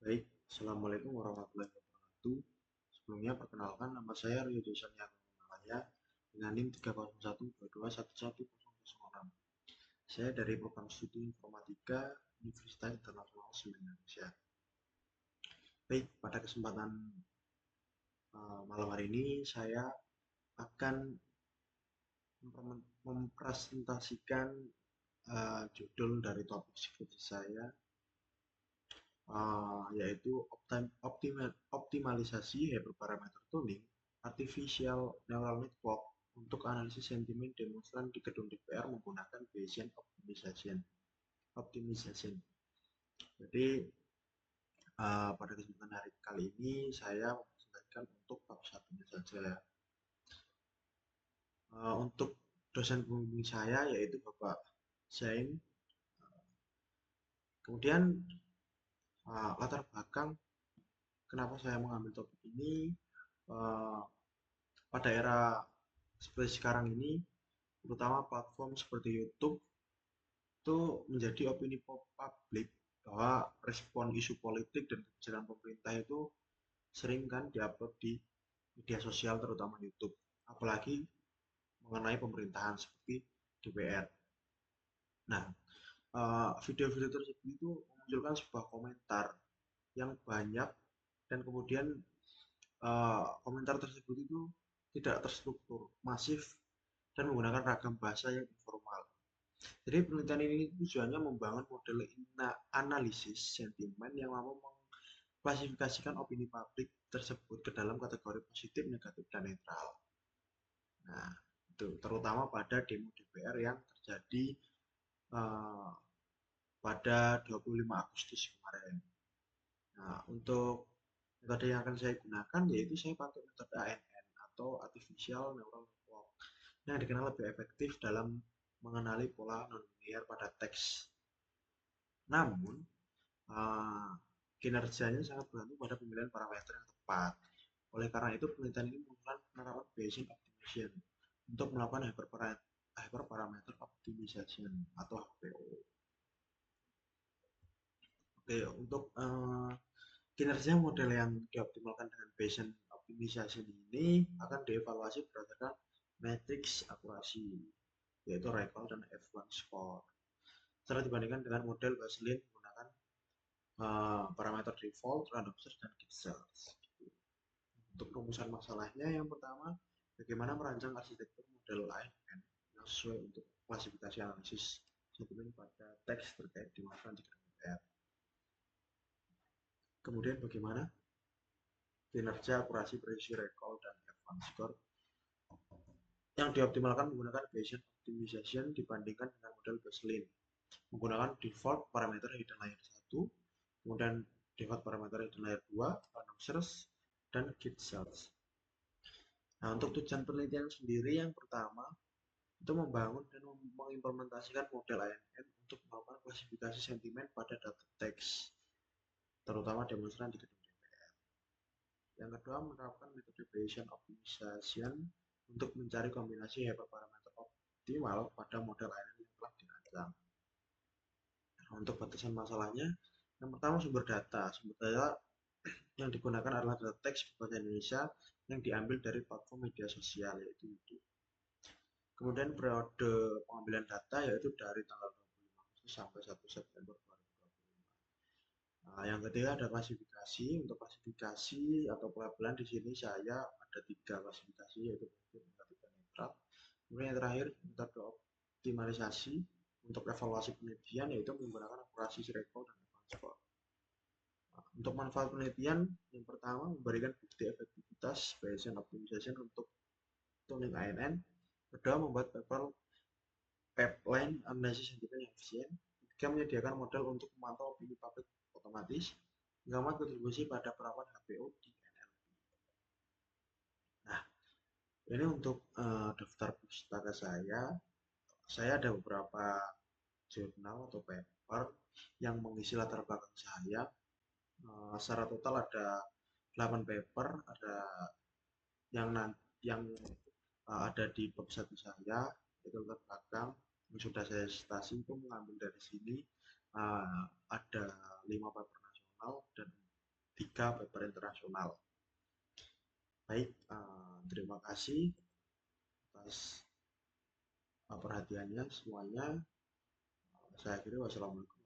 Baik, Assalamualaikum warahmatullahi wabarakatuh. Sebelumnya perkenalkan nama saya Rio Desanya Malaya dengan NIM 30122111006. Saya dari Program Studi Informatika Universitas Internasional Semen Indonesia. Baik, pada kesempatan malam hari ini saya akan mempresentasikan judul dari topik skripsi saya, yaitu optimalisasi hyperparameter tuning artificial neural network untuk analisis sentimen demonstran di gedung DPR menggunakan Bayesian optimization. Jadi pada kesempatan hari kali ini saya mempresentasikan untuk bab satunya saja. Untuk dosen pembimbing saya yaitu Bapak Zain. Kemudian latar belakang kenapa saya mengambil topik ini, pada era seperti sekarang ini, terutama platform seperti YouTube itu menjadi opini publik bahwa respon isu politik dan kebijakan pemerintah itu sering kan diupload di media sosial, terutama YouTube, apalagi mengenai pemerintahan seperti DPR. Nah, video-video tersebut itu memunculkan sebuah komentar yang banyak, dan kemudian komentar tersebut itu tidak terstruktur, masif, dan menggunakan ragam bahasa yang informal. Jadi penelitian ini tujuannya membangun model analisis sentimen yang mampu mengklasifikasikan opini publik tersebut ke dalam kategori positif, negatif, dan netral. Nah, itu terutama pada demo DPR yang terjadi uh, pada 25 Agustus kemarin. Nah, untuk metode yang akan saya gunakan yaitu saya pakai metode ANN atau Artificial Neural Network yang dikenal lebih efektif dalam mengenali pola nonlinear pada teks. Namun, kinerjanya sangat bergantung pada pemilihan parameter yang tepat. Oleh karena itu, penelitian ini menggunakan penerapan Bayesian Optimization untuk melakukan hyperparameter optimization atau HPO. Oke, untuk kinerja model yang dioptimalkan dengan Bayesian Optimization ini akan dievaluasi berdasarkan matriks akurasi, yaitu recall dan F1 score. Setelah dibandingkan dengan model Bayesian menggunakan parameter default, random search, dan git cells. Untuk rumusan masalahnya, yang pertama, bagaimana merancang arsitektur model ANN yang sesuai untuk klasifikasi analisis sentimen pada teks terkait dimaksudkan di DPR. Kemudian bagaimana kinerja akurasi, presisi, recall, dan F1 score yang dioptimalkan menggunakan Bayesian Optimization dibandingkan dengan model Bayesian menggunakan default parameter hidden layer 1, kemudian default parameter hidden layer 2, random search, dan git cells. Nah, untuk tujuan penelitian sendiri, yang pertama itu membangun dan mengimplementasikan model ANN untuk melakukan klasifikasi sentimen pada data teks, terutama demonstran di gedung DPR. Yang kedua, menerapkan metode Bayesian Optimization untuk mencari kombinasi hyperparameter optimal pada model ANN yang telah dirancang. Nah, untuk batasan masalahnya, yang pertama sumber data. Sumber data yang digunakan adalah data teks bahasa Indonesia yang diambil dari platform media sosial, yaitu YouTube. Kemudian periode pengambilan data yaitu dari tanggal 25 Agustus sampai 1 September 2025. Nah, yang ketiga ada klasifikasi. Untuk klasifikasi atau pelabelan di sini saya ada 3 klasifikasi, yaitu positif, negatif, dan netral. Kemudian yang terakhir metode optimalisasi untuk evaluasi penelitian yaitu menggunakan akurasi, recall, dan advanced score. Untuk manfaat penelitian, yang pertama memberikan bukti efektivitas Bayesian Optimization untuk tuning ANN. Kedua, membuat pipeline analisis sentimen yang efisien. Ketiga, menyediakan model untuk memantau opini publik otomatis. Keempat, kontribusi pada perawatan HPO di NLP. Nah, ini untuk daftar pustaka saya. Saya ada beberapa jurnal atau paper yang mengisi latar belakang saya. Secara total ada 8 paper, ada yang ada di bab 1 saya, itu latar belakang yang sudah saya citasi itu mengambil dari sini. Ada 5 paper nasional dan 3 paper internasional. Baik, terima kasih atas perhatiannya semuanya. Saya akhiri, wassalamualaikum.